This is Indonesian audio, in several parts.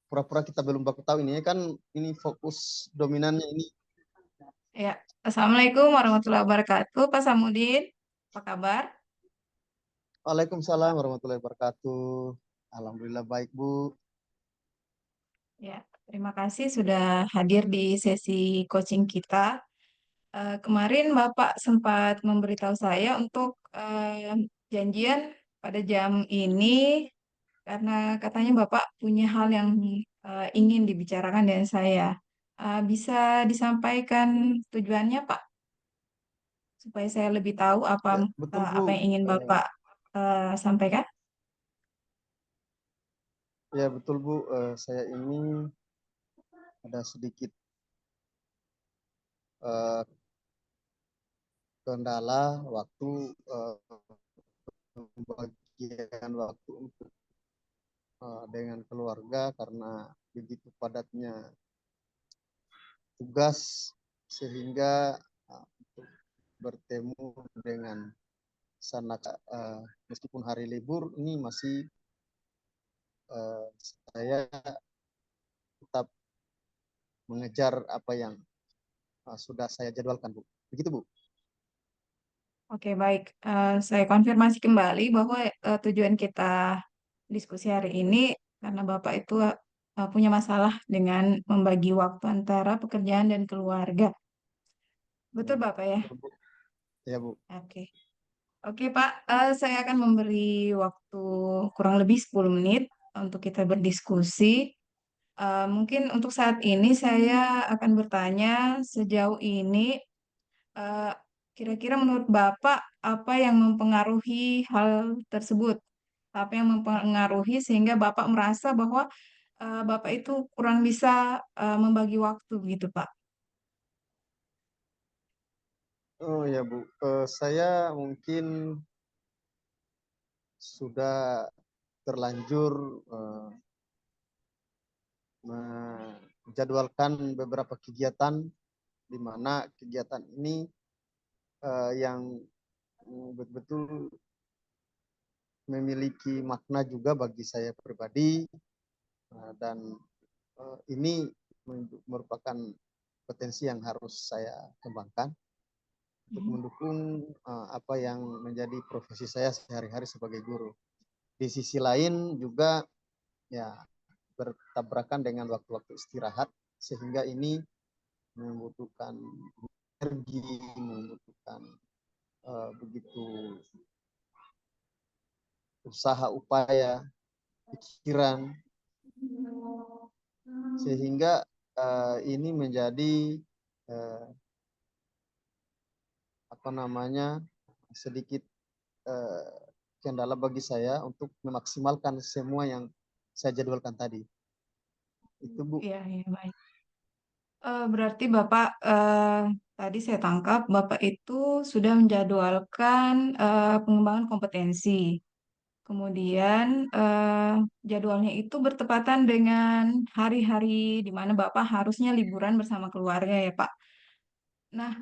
Pura-pura kita belum baku tahu ini kan, ini fokus dominannya ini. Ya, Assalamualaikum warahmatullahi wabarakatuh, Pak Samudin. Apa kabar? Waalaikumsalam warahmatullahi wabarakatuh. Alhamdulillah baik Bu. Ya, terima kasih sudah hadir di sesi coaching kita. Kemarin Bapak sempat memberitahu saya untuk janjian pada jam ini karena katanya Bapak punya hal yang ingin dibicarakan dengan saya. Bisa disampaikan tujuannya, Pak, supaya saya lebih tahu apa Ya, betul apa Bu. yang ingin Bapak sampaikan. Ya betul Bu. Saya ini ada sedikit eh, kendala waktu, pembagian waktu untuk dengan keluarga karena begitu padatnya tugas, sehingga untuk bertemu dengan sanak, meskipun hari libur ini masih, saya tetap mengejar apa yang sudah saya jadwalkan Bu. Begitu Bu. Oke, baik. Saya konfirmasi kembali bahwa tujuan kita diskusi hari ini karena Bapak itu punya masalah dengan membagi waktu antara pekerjaan dan keluarga. Betul, Ya, Bapak ya? betul Bu. Ya Bu. Oke. Oke, Pak. Saya akan memberi waktu kurang lebih 10 menit untuk kita berdiskusi. Mungkin untuk saat ini saya akan bertanya sejauh ini eh, kira-kira menurut Bapak apa yang mempengaruhi hal tersebut? Apa yang mempengaruhi sehingga Bapak merasa bahwa Bapak itu kurang bisa membagi waktu gitu, Pak? Oh ya Bu, saya mungkin sudah terlanjur menjadwalkan beberapa kegiatan, di mana kegiatan ini yang betul-betul memiliki makna juga bagi saya pribadi, dan ini merupakan potensi yang harus saya kembangkan untuk Mhm. mendukung apa yang menjadi profesi saya sehari-hari sebagai guru. Di sisi lain juga ya bertabrakan dengan waktu-waktu istirahat, sehingga ini membutuhkan energi, membutuhkan begitu usaha, upaya, pikiran, sehingga ini menjadi uh, apa namanya sedikit uh, kendala bagi saya untuk memaksimalkan semua yang saya jadwalkan tadi. Itu Bu. Iya, iya, baik. Berarti Bapak tadi saya tangkap Bapak itu sudah menjadwalkan pengembangan kompetensi. Kemudian jadwalnya itu bertepatan dengan hari-hari di mana Bapak harusnya liburan bersama keluarga ya Pak. Nah,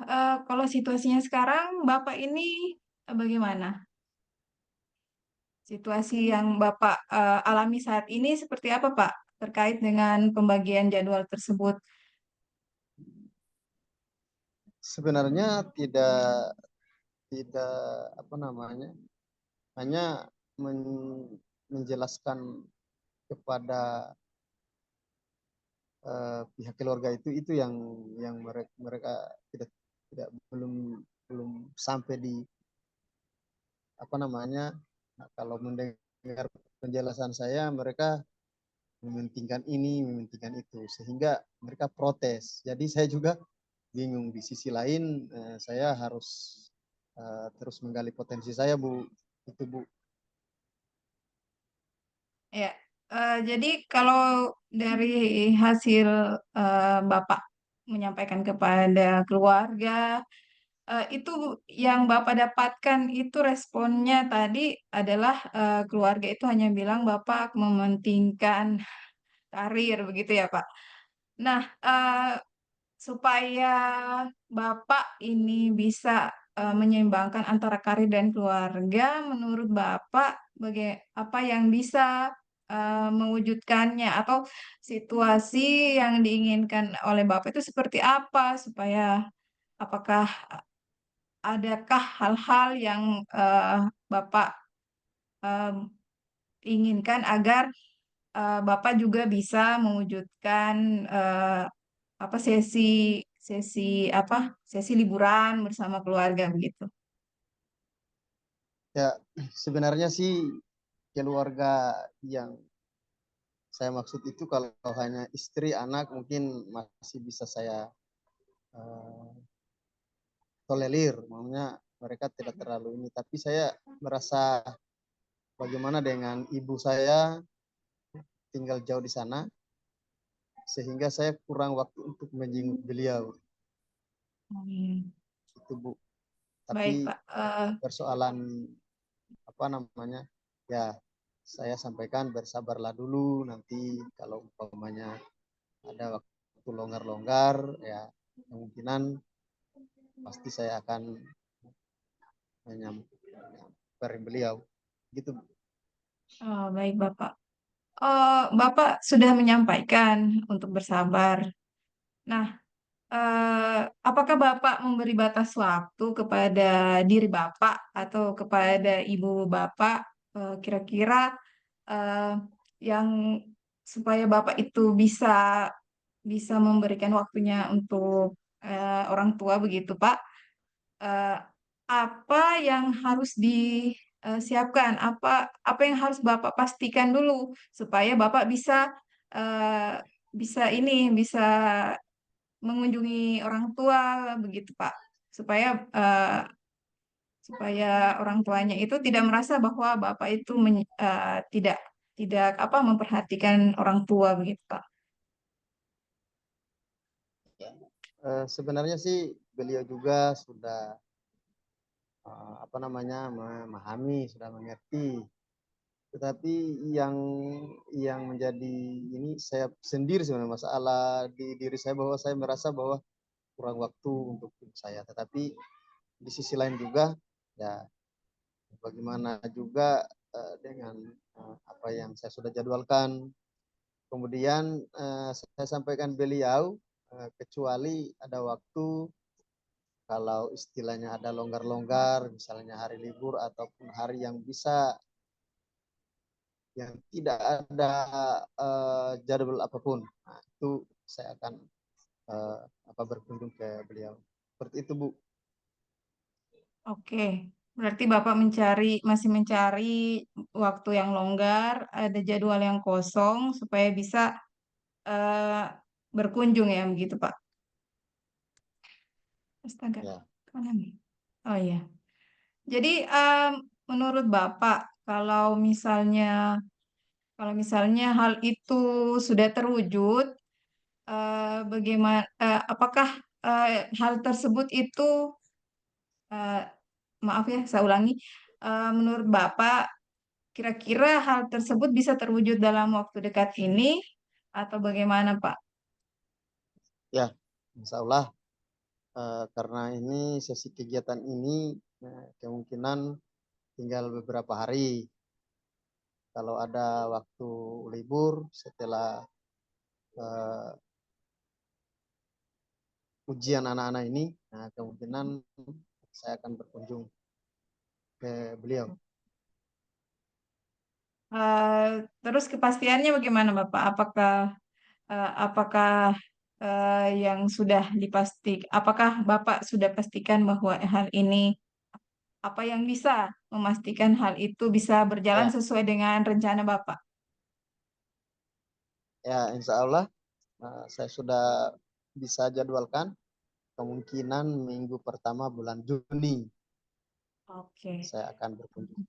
kalau situasinya sekarang Bapak ini bagaimana? Situasi yang Bapak alami saat ini seperti apa Pak? Terkait dengan pembagian jadwal tersebut. Sebenarnya tidak tidak apa namanya, hanya menjelaskan kepada pihak keluarga itu yang mereka tidak tidak belum sampai di apa namanya, nah, kalau mendengar penjelasan saya mereka mementingkan ini, mementingkan itu, sehingga mereka protes. Jadi saya juga bingung. Di sisi lain saya harus terus menggali potensi saya Bu. Itu Bu. Ya, jadi kalau dari hasil Bapak menyampaikan kepada keluarga, itu yang Bapak dapatkan itu responnya tadi adalah keluarga itu hanya bilang Bapak mementingkan karir begitu ya Pak. Nah, supaya Bapak ini bisa menyeimbangkan antara karir dan keluarga, menurut Bapak apa yang bisa mewujudkannya atau situasi yang diinginkan oleh Bapak itu seperti apa supaya apakah adakah hal-hal yang Bapak eh, inginkan agar Bapak juga bisa mewujudkan eh, apa sesi apa sesi liburan bersama keluarga begitu. Ya, sebenarnya sih keluarga yang saya maksud itu kalau hanya istri, anak mungkin masih bisa saya eh, tolerir, maksudnya mereka tidak terlalu ini. Tapi saya merasa bagaimana dengan ibu saya tinggal jauh di sana, sehingga saya kurang waktu untuk menjenguk beliau. Hmm. Itu Bu. Baik Tapi Pak. persoalan apa namanya, ya saya sampaikan bersabarlah dulu, nanti kalau umpamanya ada waktu longgar-longgar ya kemungkinan pasti saya akan menyamperin beliau gitu Bu. Baik Bapak. Bapak sudah menyampaikan untuk bersabar. Nah, apakah Bapak memberi batas waktu kepada diri Bapak atau kepada ibu Bapak, kira-kira eh, yang supaya Bapak itu bisa bisa memberikan waktunya untuk orang tua begitu, Pak? Eh, apa yang harus disiapkan? Apa yang harus Bapak pastikan dulu supaya Bapak bisa eh, bisa mengunjungi orang tua begitu Pak, supaya eh, supaya orang tuanya itu tidak merasa bahwa Bapak itu tidak tidak apa memperhatikan orang tua begitu Pak. Sebenarnya sih beliau juga sudah apa namanya memahami, sudah mengerti. Tetapi yang menjadi ini saya sendiri sebenarnya masalah di diri saya bahwa saya merasa bahwa kurang waktu untuk ibu saya. Tetapi di sisi lain juga ya bagaimana juga dengan apa yang saya sudah jadwalkan. Kemudian saya sampaikan beliau kecuali ada waktu kalau istilahnya ada longgar-longgar, misalnya hari libur ataupun hari yang bisa yang tidak ada jadwal apapun. Nah, itu saya akan uh, apa berkunjung ke beliau. Seperti itu, Bu. Oke, berarti Bapak masih mencari waktu yang longgar, ada jadwal yang kosong supaya bisa eh, berkunjung ya begitu Pak. Astaga, Ya, mana nih? Oh iya. Jadi menurut Bapak kalau misalnya hal itu sudah terwujud, bagaimana? Apakah hal tersebut itu eh, maaf ya, saya ulangi. Menurut Bapak, kira-kira hal tersebut bisa terwujud dalam waktu dekat ini atau bagaimana, Pak? ya, Insya Allah karena ini sesi kegiatan ini kemungkinan tinggal beberapa hari. Kalau ada waktu libur setelah uh, ujian anak-anak ini, nah kemungkinan saya akan berkunjung ke beliau. Eh, terus kepastiannya bagaimana, Bapak? Apakah yang sudah apakah Bapak sudah pastikan bahwa hal ini apa yang bisa memastikan hal itu bisa berjalan Ya, sesuai dengan rencana Bapak? ya Insya Allah saya sudah bisa jadwalkan kemungkinan minggu pertama bulan Juni Oke. saya akan berkunjung.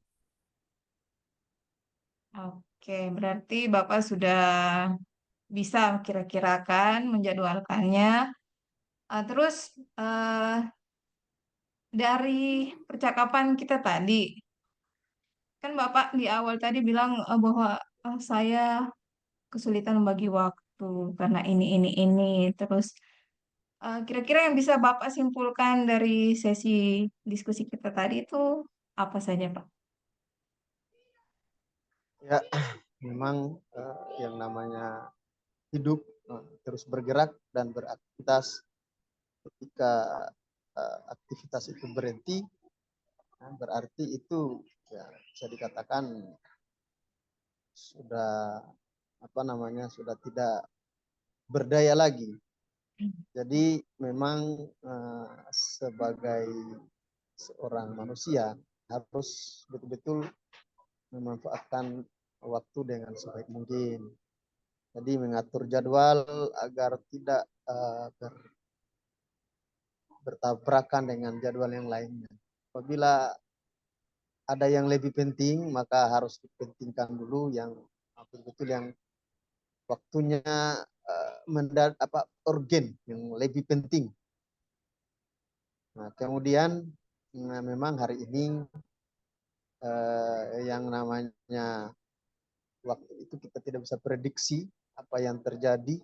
Oke, berarti Bapak sudah bisa kira-kirakan menjadwalkannya. Terus dari percakapan kita tadi, kan Bapak di awal tadi bilang bahwa saya kesulitan membagi waktu karena ini. Terus kira-kira yang bisa Bapak simpulkan dari sesi diskusi kita tadi itu apa saja, Pak? Ya, memang yang namanya hidup terus bergerak dan beraktivitas. Ketika aktivitas itu berhenti, berarti itu ya bisa dikatakan sudah sudah tidak berdaya lagi. Jadi memang sebagai seorang manusia harus betul-betul memanfaatkan waktu dengan sebaik mungkin. Jadi mengatur jadwal agar tidak bertabrakan dengan jadwal yang lainnya. Apabila ada yang lebih penting, maka harus dipentingkan dulu yang betul-betul yang waktunya urgen, yang lebih penting. Nah, kemudian memang hari ini yang namanya waktu itu kita tidak bisa prediksi apa yang terjadi.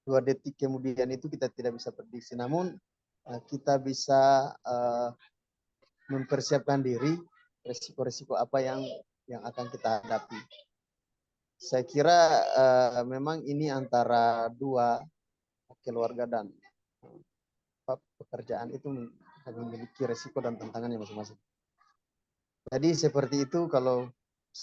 2 detik kemudian itu kita tidak bisa prediksi. Namun kita bisa mempersiapkan diri resiko-resiko apa yang akan kita hadapi. Saya kira memang ini antara dua keluarga dan pekerjaan itu memiliki resiko dan tantangannya masing-masing. Jadi seperti itu kalau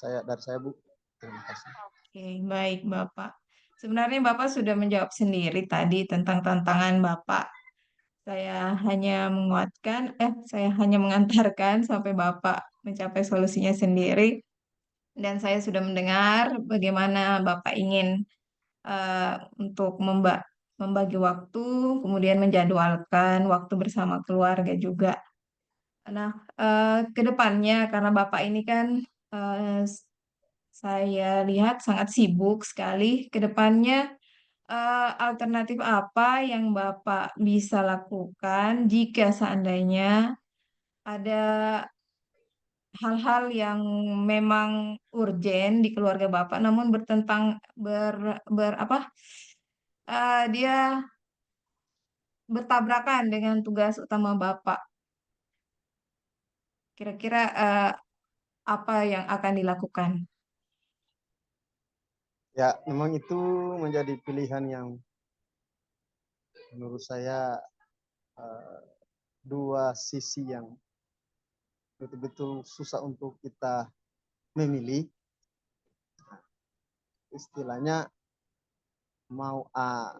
dari saya, Bu. Terima kasih. Oke, baik Bapak. Sebenarnya Bapak sudah menjawab sendiri tadi tentang tantangan Bapak. Saya hanya mengantarkan sampai Bapak mencapai solusinya sendiri. Dan saya sudah mendengar bagaimana Bapak ingin untuk membagi waktu, kemudian menjadwalkan waktu bersama keluarga juga. Nah, ke depannya karena Bapak ini kan eh, saya lihat sangat sibuk sekali. Ke depannya alternatif apa yang Bapak bisa lakukan jika seandainya ada hal-hal yang memang urgen di keluarga Bapak, namun bertentang ber, ber apa dia bertabrakan dengan tugas utama Bapak. Kira-kira apa yang akan dilakukan? Ya, memang itu menjadi pilihan yang menurut saya dua sisi yang betul-betul susah untuk kita memilih. Istilahnya mau A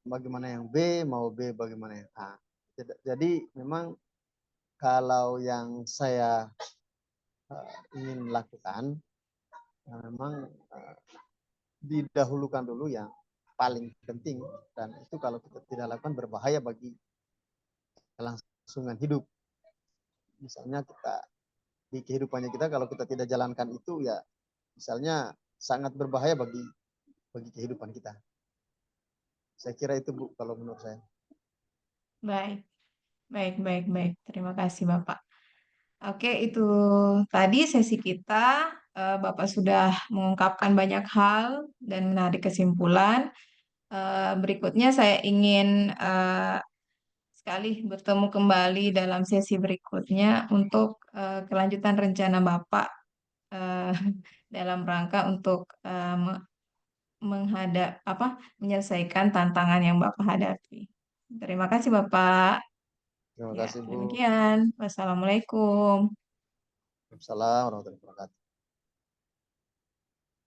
bagaimana yang B, mau B bagaimana yang A. Jadi memang kalau yang saya ingin lakukan, memang didahulukan dulu yang paling penting, dan itu kalau kita tidak lakukan berbahaya bagi kelangsungan hidup. Misalnya kita di kehidupannya kita kalau kita tidak jalankan itu ya misalnya sangat berbahaya bagi kehidupan kita. Saya kira itu, Bu, kalau menurut saya. Baik, baik, baik, baik. Terima kasih Bapak. Oke, itu tadi sesi kita. Bapak sudah mengungkapkan banyak hal dan menarik kesimpulan. Berikutnya saya ingin sekali bertemu kembali dalam sesi berikutnya untuk kelanjutan rencana Bapak eh, dalam rangka untuk menyelesaikan tantangan yang Bapak hadapi. Terima kasih Bapak. Terima Ya, kasih, Bu. demikian. Wassalamualaikum. Assalamualaikum warahmatullahi wabarakatuh.